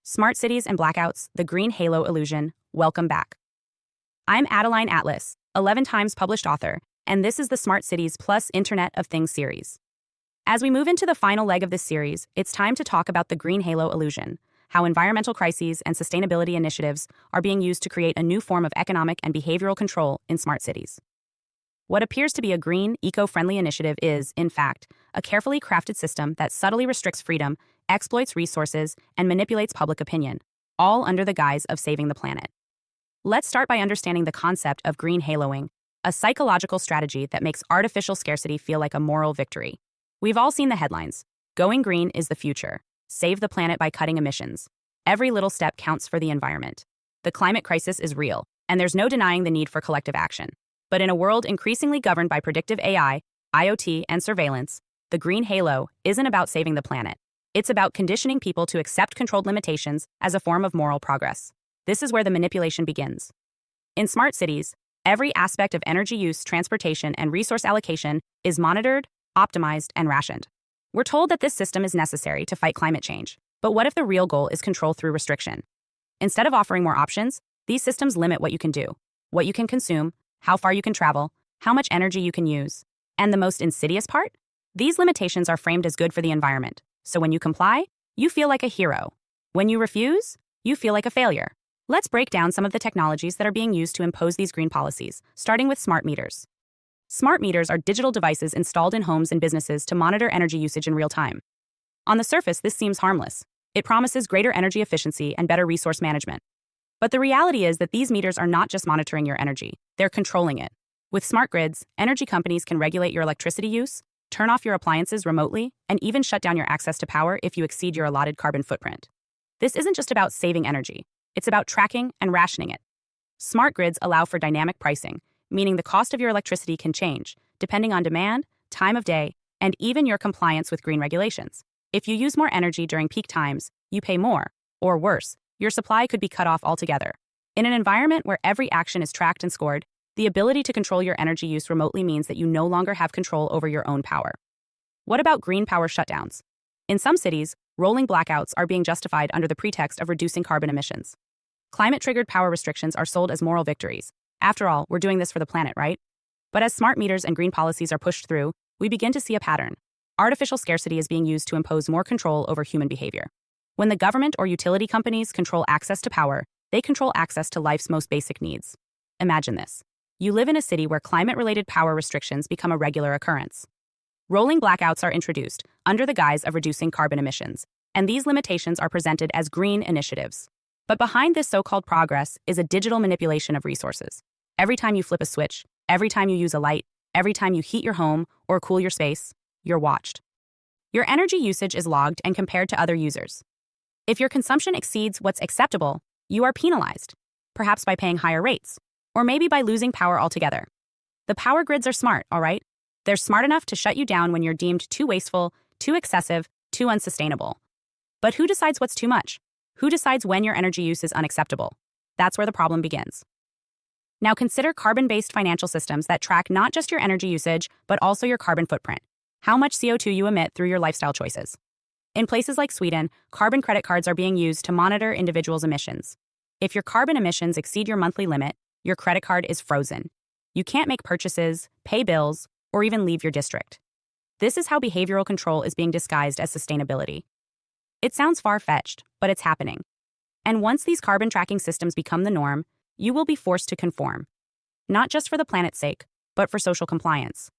Smart cities and blackouts, the green halo illusion. Welcome back. I'm Adeline Atlas, 11 times published author, and this is the Smart Cities Plus Internet of Things series. As we move into the final leg of this series, it's time to talk about the green halo illusion, how environmental crises and sustainability initiatives are being used to create a new form of economic and behavioral control in smart cities. What appears to be a green, eco-friendly initiative is, in fact, a carefully crafted system that subtly restricts freedom, exploits resources, and manipulates public opinion, all under the guise of saving the planet. Let's start by understanding the concept of green haloing, a psychological strategy that makes artificial scarcity feel like a moral victory. We've all seen the headlines. Going green is the future. Save the planet by cutting emissions. Every little step counts for the environment. The climate crisis is real, and there's no denying the need for collective action. But in a world increasingly governed by predictive AI, IoT, and surveillance, the green halo isn't about saving the planet. It's about conditioning people to accept controlled limitations as a form of moral progress. This is where the manipulation begins. In smart cities, every aspect of energy use, transportation, and resource allocation is monitored, optimized, and rationed. We're told that this system is necessary to fight climate change. But what if the real goal is control through restriction? Instead of offering more options, these systems limit what you can do, what you can consume, how far you can travel, how much energy you can use. And the most insidious part? These limitations are framed as good for the environment. So when you comply, you feel like a hero. When you refuse, you feel like a failure. Let's break down some of the technologies that are being used to impose these green policies, starting with smart meters. Smart meters are digital devices installed in homes and businesses to monitor energy usage in real time. On the surface, this seems harmless. It promises greater energy efficiency and better resource management. But the reality is that these meters are not just monitoring your energy, they're controlling it. With smart grids, energy companies can regulate your electricity use, turn off your appliances remotely, and even shut down your access to power if you exceed your allotted carbon footprint. This isn't just about saving energy, it's about tracking and rationing it. Smart grids allow for dynamic pricing, meaning the cost of your electricity can change, depending on demand, time of day, and even your compliance with green regulations. If you use more energy during peak times, you pay more, or worse, your supply could be cut off altogether. In an environment where every action is tracked and scored, the ability to control your energy use remotely means that you no longer have control over your own power. What about green power shutdowns? In some cities, rolling blackouts are being justified under the pretext of reducing carbon emissions. Climate-triggered power restrictions are sold as moral victories. After all, we're doing this for the planet, right? But as smart meters and green policies are pushed through, we begin to see a pattern. Artificial scarcity is being used to impose more control over human behavior. When the government or utility companies control access to power, they control access to life's most basic needs. Imagine this. You live in a city where climate-related power restrictions become a regular occurrence. Rolling blackouts are introduced under the guise of reducing carbon emissions, and these limitations are presented as green initiatives. But behind this so-called progress is a digital manipulation of resources. Every time you flip a switch, every time you use a light, every time you heat your home or cool your space, you're watched. Your energy usage is logged and compared to other users. If your consumption exceeds what's acceptable, you are penalized, perhaps by paying higher rates, or maybe by losing power altogether. The power grids are smart, all right? They're smart enough to shut you down when you're deemed too wasteful, too excessive, too unsustainable. But who decides what's too much? Who decides when your energy use is unacceptable? That's where the problem begins. Now consider carbon-based financial systems that track not just your energy usage, but also your carbon footprint, how much CO2 you emit through your lifestyle choices. In places like Sweden, carbon credit cards are being used to monitor individuals' emissions. If your carbon emissions exceed your monthly limit, your credit card is frozen. You can't make purchases, pay bills, or even leave your district. This is how behavioral control is being disguised as sustainability. It sounds far-fetched, but it's happening. And once these carbon tracking systems become the norm, you will be forced to conform. Not just for the planet's sake, but for social compliance.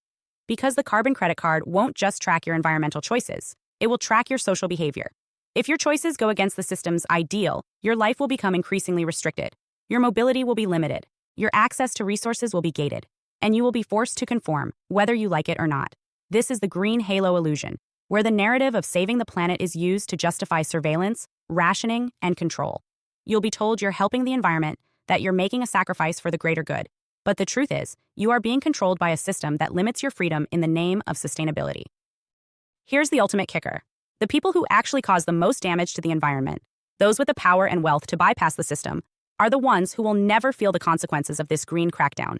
Because the carbon credit card won't just track your environmental choices, it will track your social behavior. If your choices go against the system's ideal, your life will become increasingly restricted. Your mobility will be limited. Your access to resources will be gated. And you will be forced to conform, whether you like it or not. This is the green halo illusion, where the narrative of saving the planet is used to justify surveillance, rationing, and control. You'll be told you're helping the environment, that you're making a sacrifice for the greater good. But the truth is, you are being controlled by a system that limits your freedom in the name of sustainability. Here's the ultimate kicker. The people who actually cause the most damage to the environment, those with the power and wealth to bypass the system, are the ones who will never feel the consequences of this green crackdown.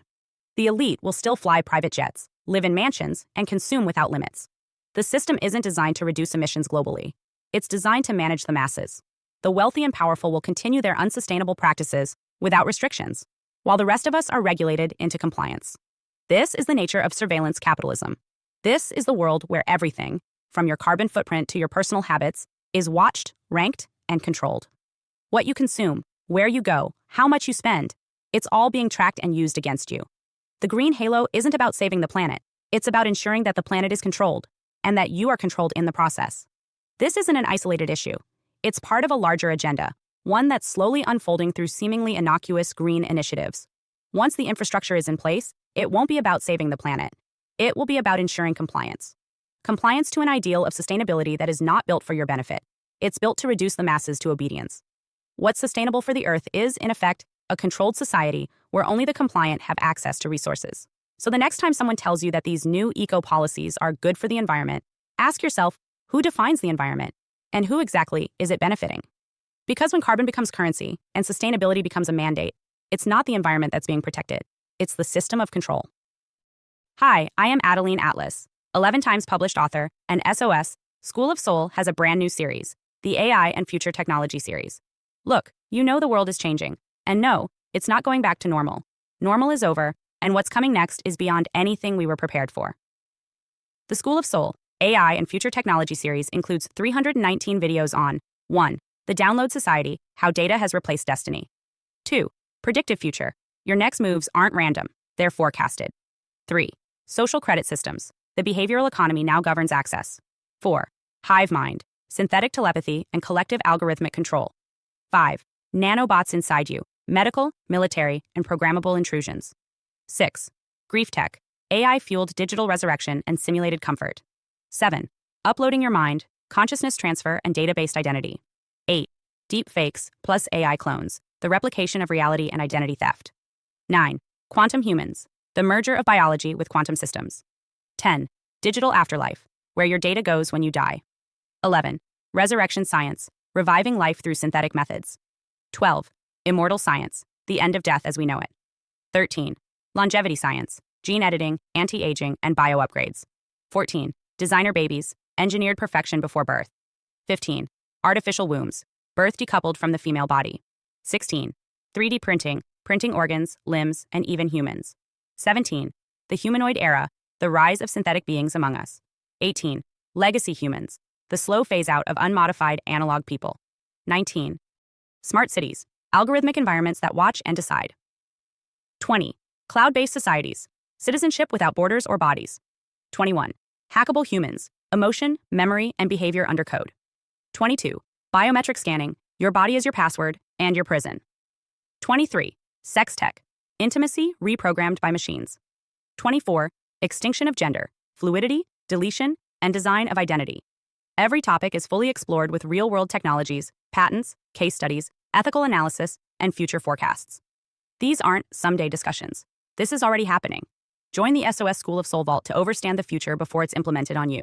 The elite will still fly private jets, live in mansions, and consume without limits. The system isn't designed to reduce emissions globally. It's designed to manage the masses. The wealthy and powerful will continue their unsustainable practices without restrictions, while the rest of us are regulated into compliance. This is the nature of surveillance capitalism. This is the world where everything, from your carbon footprint to your personal habits, is watched, ranked, and controlled. What you consume, where you go, how much you spend, it's all being tracked and used against you. The green halo isn't about saving the planet. It's about ensuring that the planet is controlled, and that you are controlled in the process. This isn't an isolated issue. It's part of a larger agenda, one that's slowly unfolding through seemingly innocuous green initiatives. Once the infrastructure is in place, it won't be about saving the planet. It will be about ensuring compliance. Compliance to an ideal of sustainability that is not built for your benefit. It's built to reduce the masses to obedience. What's sustainable for the Earth is, in effect, a controlled society where only the compliant have access to resources. So the next time someone tells you that these new eco-policies are good for the environment, ask yourself, who defines the environment? And who exactly is it benefiting? Because when carbon becomes currency and sustainability becomes a mandate, it's not the environment that's being protected. It's the system of control. Hi, I am Adeline Atlas, 11 times published author, and SOS, School of Soul has a brand new series, the AI and Future Technology series. Look, you know the world is changing. And no, it's not going back to normal. Normal is over, and what's coming next is beyond anything we were prepared for. The School of Soul, AI and Future Technology series includes 319 videos on 1. The Download Society, How Data Has Replaced Destiny. 2. Predictive Future. Your next moves aren't random, they're forecasted. 3. Social Credit Systems. The behavioral economy now governs access. 4. Hive Mind. Synthetic telepathy and collective algorithmic control. 5. Nanobots inside you. Medical, military, and programmable intrusions. 6. Grief Tech. AI-fueled digital resurrection and simulated comfort. 7. Uploading your mind, consciousness transfer, and data-based identity. 8. Deep fakes plus AI clones. The replication of reality and identity theft. 9. Quantum humans. The merger of biology with quantum systems. 10. Digital afterlife, where your data goes when you die. 11. Resurrection science, reviving life through synthetic methods. 12. Immortal science, the end of death as we know it. 13. Longevity science, gene editing, anti-aging, and bio-upgrades. 14. Designer babies, engineered perfection before birth. 15. Artificial wombs, birth decoupled from the female body. 16. 3D printing, printing organs, limbs, and even humans. 17. The humanoid era, the rise of synthetic beings among us. 18. Legacy humans, the slow phase-out of unmodified analog people. 19. Smart cities, algorithmic environments that watch and decide. 20. Cloud-based societies, citizenship without borders or bodies. 21. Hackable humans, emotion, memory, and behavior under code. 22. Biometric scanning, your body is your password and your prison. 23. Sex tech, intimacy reprogrammed by machines. 24. Extinction of gender, fluidity, deletion, and design of identity. Every topic is fully explored with real-world technologies, patents, case studies, ethical analysis, and future forecasts. These aren't someday discussions. This is already happening. Join the SOS School of Soul Vault to overstand the future before it's implemented on you.